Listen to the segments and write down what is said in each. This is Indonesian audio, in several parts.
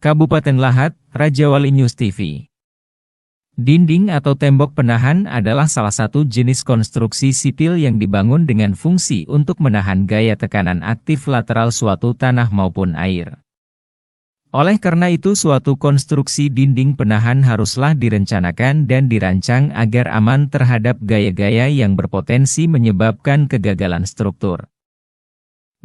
Kabupaten Lahat, Rajawali News TV. Dinding atau tembok penahan adalah salah satu jenis konstruksi sipil yang dibangun dengan fungsi untuk menahan gaya tekanan aktif lateral suatu tanah maupun air. Oleh karena itu suatu konstruksi dinding penahan haruslah direncanakan dan dirancang agar aman terhadap gaya-gaya yang berpotensi menyebabkan kegagalan struktur.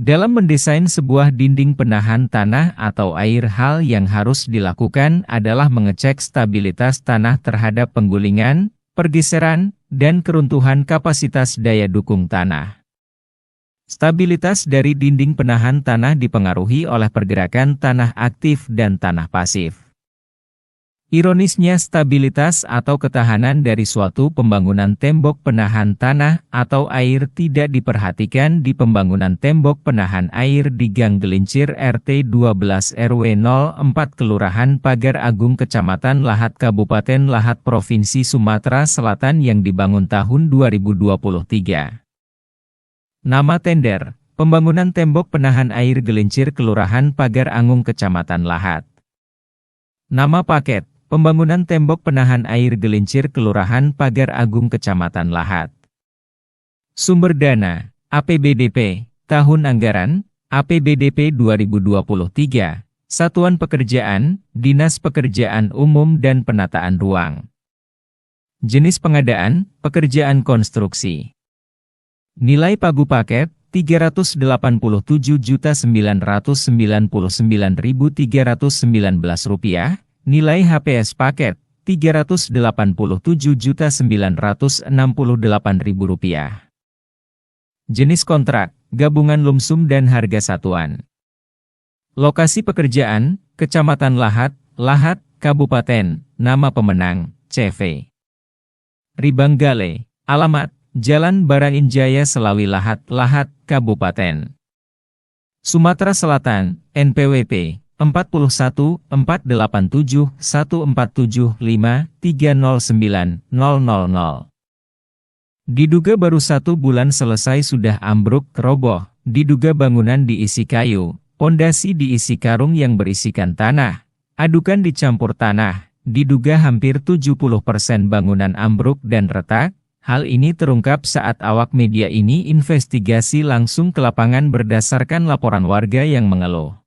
Dalam mendesain sebuah dinding penahan tanah atau air, hal yang harus dilakukan adalah mengecek stabilitas tanah terhadap penggulingan, pergeseran, dan keruntuhan kapasitas daya dukung tanah. Stabilitas dari dinding penahan tanah dipengaruhi oleh pergerakan tanah aktif dan tanah pasif. Ironisnya, stabilitas atau ketahanan dari suatu pembangunan tembok penahan tanah atau air tidak diperhatikan di pembangunan tembok penahan air di Gang Gelincir RT 12 RW 04 Kelurahan Pagar Agung Kecamatan Lahat Kabupaten Lahat Provinsi Sumatera Selatan yang dibangun tahun 2023. Nama tender, pembangunan tembok penahan air Gelincir Kelurahan Pagar Agung Kecamatan Lahat. Nama paket, pembangunan tembok penahan air Gelincir Kelurahan Pagar Agung Kecamatan Lahat. Sumber dana, APBDP, tahun anggaran, APBDP 2023, Satuan Pekerjaan, Dinas Pekerjaan Umum dan Penataan Ruang. Jenis pengadaan, pekerjaan konstruksi. Nilai pagu paket, Rp389.399.319. Nilai HPS paket, Rp387.968.000. Jenis kontrak, gabungan lumsum dan harga satuan. Lokasi pekerjaan, Kecamatan Lahat, Lahat, Kabupaten, nama pemenang, CV. Ribanggale, alamat, Jalan Barain Jaya Selawi Lahat, Lahat, Kabupaten Sumatera Selatan, NPWP 41 487 147 5 309 000. Diduga baru 1 bulan selesai sudah ambruk, roboh. Diduga bangunan diisi kayu, pondasi diisi karung yang berisikan tanah, adukan dicampur tanah. Diduga hampir 70% bangunan ambruk dan retak. Hal ini terungkap saat awak media ini investigasi langsung ke lapangan berdasarkan laporan warga yang mengeluh.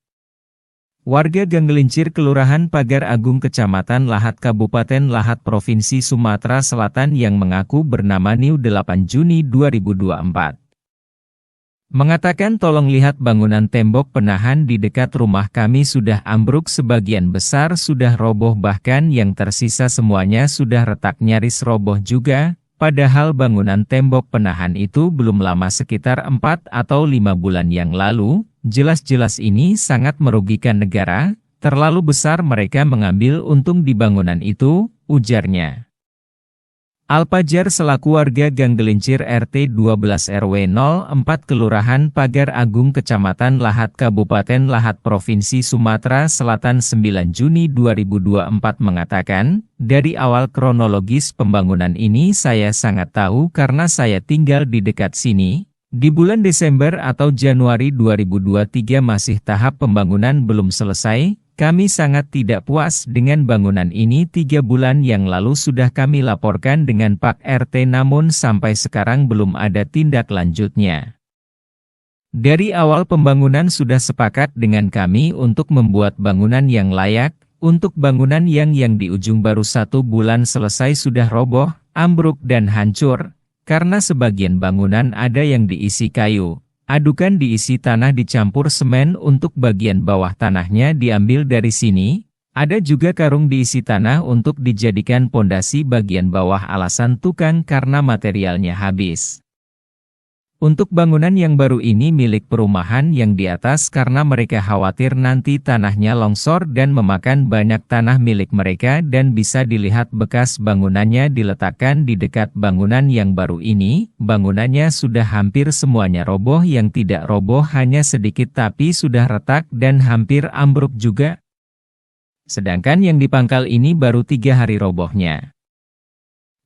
Warga Gang Gelincir Kelurahan Pagar Agung Kecamatan Lahat Kabupaten Lahat Provinsi Sumatera Selatan yang mengaku bernama Niu 8 Juni 2024. Mengatakan tolong lihat bangunan tembok penahan di dekat rumah kami sudah ambruk, sebagian besar sudah roboh, bahkan yang tersisa semuanya sudah retak nyaris roboh juga. Padahal bangunan tembok penahan itu belum lama, sekitar 4 atau 5 bulan yang lalu. Jelas-jelas ini sangat merugikan negara, terlalu besar mereka mengambil untung di bangunan itu, ujarnya. Alpajar selaku warga Gang Gelincir RT 12 RW 04 Kelurahan Pagar Agung Kecamatan Lahat Kabupaten Lahat Provinsi Sumatera Selatan 9 Juni 2024 mengatakan, dari awal kronologis pembangunan ini saya sangat tahu karena saya tinggal di dekat sini. Di bulan Desember atau Januari 2023 masih tahap pembangunan belum selesai. Kami sangat tidak puas dengan bangunan ini. 3 bulan yang lalu sudah kami laporkan dengan Pak RT, namun sampai sekarang belum ada tindak lanjutnya. Dari awal pembangunan sudah sepakat dengan kami untuk membuat bangunan yang layak. Untuk bangunan yang di ujung baru 1 bulan selesai sudah roboh, ambruk dan hancur. Karena sebagian bangunan ada yang diisi kayu, adukan diisi tanah dicampur semen, untuk bagian bawah tanahnya diambil dari sini, ada juga karung diisi tanah untuk dijadikan pondasi bagian bawah, alasan tukang karena materialnya habis. Untuk bangunan yang baru ini milik perumahan yang di atas karena mereka khawatir nanti tanahnya longsor dan memakan banyak tanah milik mereka, dan bisa dilihat bekas bangunannya diletakkan di dekat bangunan yang baru ini. Bangunannya sudah hampir semuanya roboh, yang tidak roboh hanya sedikit tapi sudah retak dan hampir ambruk juga. Sedangkan yang di pangkal ini baru 3 hari robohnya.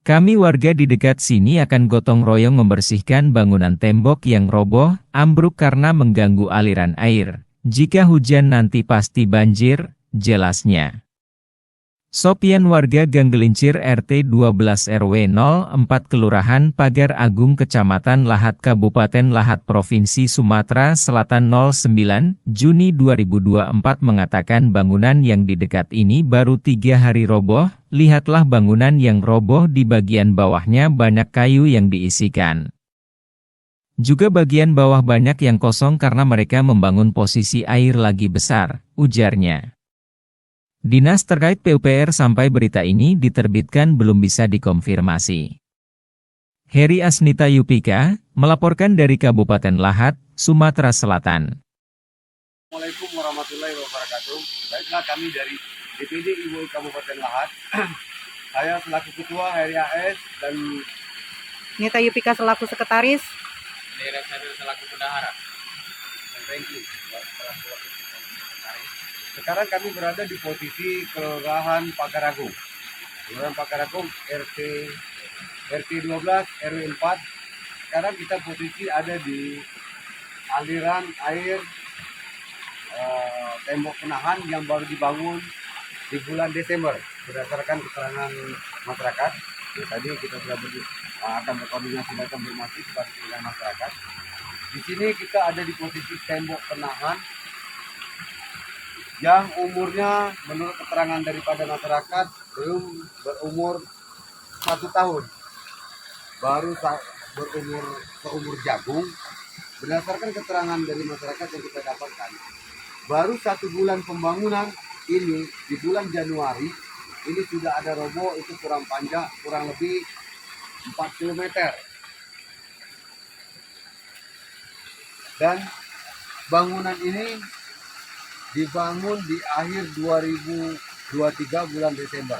Kami warga di dekat sini akan gotong royong membersihkan bangunan tembok yang roboh, ambruk karena mengganggu aliran air. Jika hujan nanti pasti banjir, jelasnya. Sopian warga Gang Gelincir RT 12 RW 04 Kelurahan Pagar Agung Kecamatan Lahat Kabupaten Lahat Provinsi Sumatera Selatan 09 Juni 2024 mengatakan bangunan yang di dekat ini baru 3 hari roboh. Lihatlah bangunan yang roboh, di bagian bawahnya banyak kayu yang diisikan. Juga bagian bawah banyak yang kosong karena mereka membangun posisi air lagi besar, ujarnya. Dinas terkait PUPR sampai berita ini diterbitkan belum bisa dikonfirmasi. Heri Asnita Yupika, melaporkan dari Kabupaten Lahat, Sumatera Selatan. Assalamualaikum warahmatullahi wabarakatuh. Baiklah, kami dari DPD IWOI Kabupaten Lahat. Saya selaku Ketua Heri AS dan Nita Yupika selaku Sekretaris. Daerah Sadar selaku Bendahara. Thank you. Sekarang kami berada di posisi Kelurahan Pagar Agung. Kelurahan Pagar Agung RT 12 RW 4. Sekarang kita posisi ada di aliran air tembok penahan yang baru dibangun di bulan Desember berdasarkan keterangan masyarakat. Ya, tadi kita sudah akan berkoordinasi dan konfirmasi kepada masyarakat. Di sini kita ada di posisi tembok penahan yang umurnya menurut keterangan daripada masyarakat belum berumur 1 tahun, baru berumur seumur jagung. Berdasarkan keterangan dari masyarakat yang kita dapatkan, baru 1 bulan pembangunan ini di bulan Januari ini sudah ada roboh, itu kurang lebih 4 km. Dan bangunan ini dibangun di akhir 2023 bulan Desember.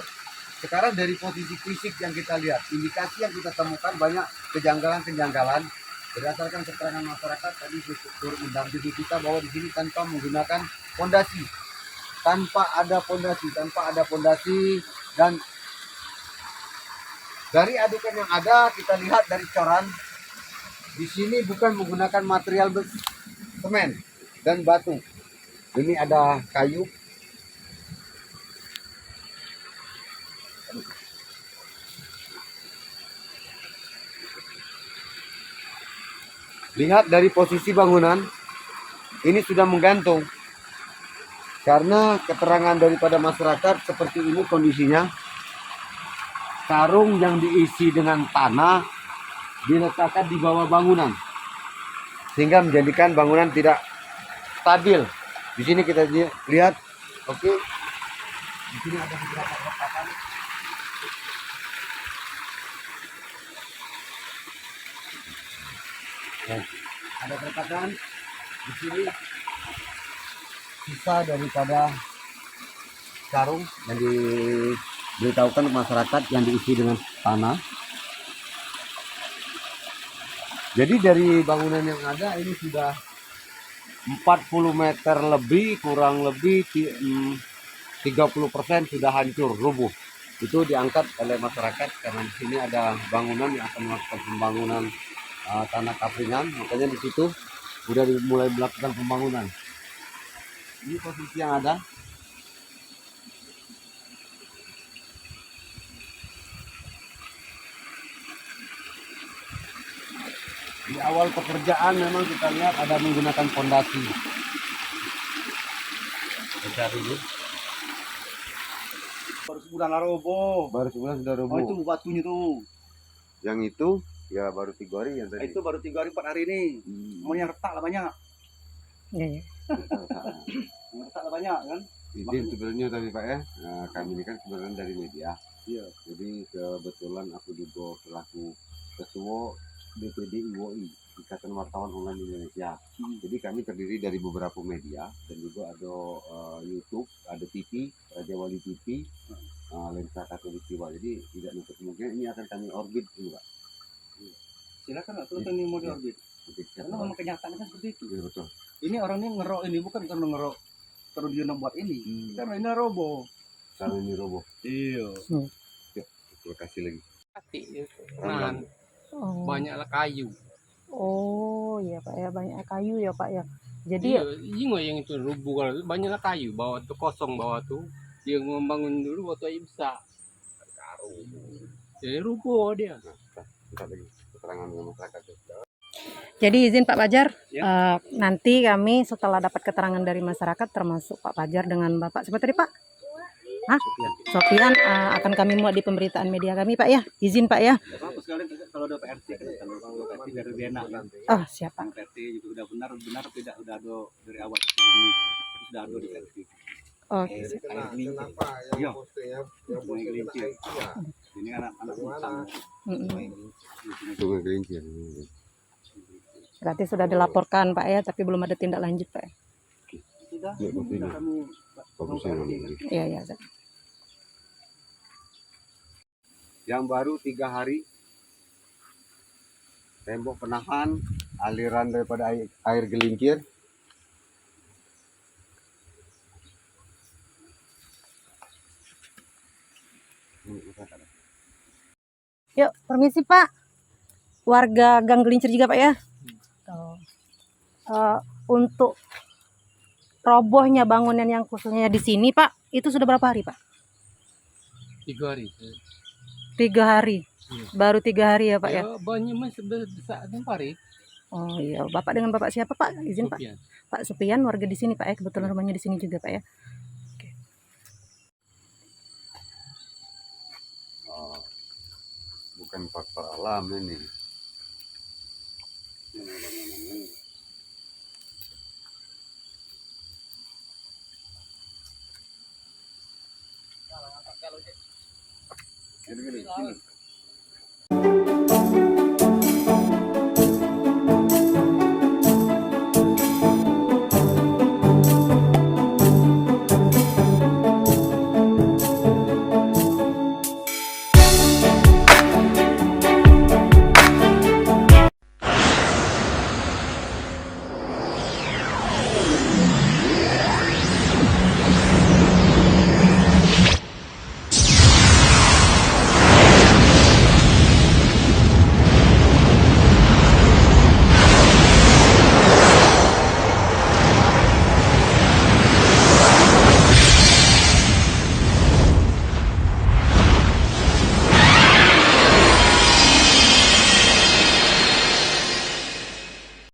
Sekarang dari posisi fisik yang kita lihat, indikasi yang kita temukan banyak kejanggalan-kejanggalan. Berdasarkan keterangan masyarakat tadi turut mendampingi kita bahwa di sini tanpa menggunakan fondasi, tanpa ada fondasi, dan dari adukan yang ada kita lihat dari coran di sini bukan menggunakan material semen dan batu. Ini ada kayu. Lihat dari posisi bangunan, ini sudah menggantung. Karena keterangan daripada masyarakat seperti ini kondisinya. Karung yang diisi dengan tanah diletakkan di bawah bangunan, sehingga menjadikan bangunan tidak stabil. Di sini kita lihat, oke. Di sini ada beberapa retakan. Nah, ada retakan di sini, sisa daripada karung yang diberitahukan ke masyarakat yang diisi dengan tanah. Jadi dari bangunan yang ada ini sudah 40 meter lebih, kurang lebih 30% sudah hancur, rubuh. Itu diangkat oleh masyarakat karena di sini ada bangunan yang akan melakukan pembangunan tanah kaplingan, makanya di situ sudah dimulai melakukan pembangunan. Ini posisi yang ada. Di awal pekerjaan memang kita lihat ada menggunakan fondasi. Besar ini. Baru sebulan lah roboh. Baru sebulan sudah roboh. Oh, itu batunya tuh. Yang itu ya baru 3 hari yang tadi. Itu baru 3 hari 4 hari ini. Yang retak lah banyak. Iya, iya. Yang retak lah banyak kan. Izin sebenarnya tadi Pak ya, kami ini kan sebenarnya dari media. Iya. Jadi kebetulan aku juga selaku ketua DPD IWOI, Ikatan Wartawan Online Indonesia. Jadi kami terdiri dari beberapa media dan juga ada YouTube, ada TV, Raja Wali TV, Lensa Katolik Jiwa. Jadi tidak nutup kemungkinan ini akan kami orbit ini Pak. Silakan Pak, tuh ini mau diorbit. Karena memang kenyataannya kan seperti itu. Iya betul. Ini orangnya ngerok ini bukan karena ngerok terus dia buat ini. Karena ini roboh. Karena ini roboh. Iya. Terima kasih lagi. Nah, Oh. banyaklah kayu. Oh, iya Pak ya, banyak kayu ya Pak ya. Jadi Iya, yang itu rubuh kalau itu banyaklah kayu bawah tuh kosong bawah tuh. Dia membangun dulu waktu aja bisa. Jadi rubuh dia. Jadi izin Pak Fajar, Ya. nanti kami setelah dapat keterangan dari masyarakat termasuk Pak Fajar dengan Bapak siapa tadi Pak? Hah? Sofian akan kami muat di pemberitaan media kami Pak ya. Izin Pak ya. Nggak apa-apa sekalian kalau ada PRT kan, kalau PRT dari DNA kan. Oh siapa? Yang PRT itu udah benar tidak udah ada dari awal ini sudah ada di PRT. Oke. Iya. Sungai Gelincir. Ini anak-anak utang. Sungai Gelincir. Berarti sudah dilaporkan Pak ya, tapi belum ada tindak lanjut Pak. Sudah kami Iya iya. Yang baru 3 hari tembok penahan aliran daripada air gelincir. Yuk, permisi Pak. Warga Gang Gelincir juga Pak ya. Untuk robohnya bangunan yang khususnya di sini Pak, itu sudah berapa hari Pak? 3 hari. 3 hari. Baru 3 hari ya Pak ya. Banyak mas besar dan parit. Oh iya, Bapak dengan Bapak siapa Pak? Izin Pak. Sofian. Pak Supian, warga di sini Pak ya. Kebetulan rumahnya di sini juga Pak ya. Bukan faktor alam ini. Gini,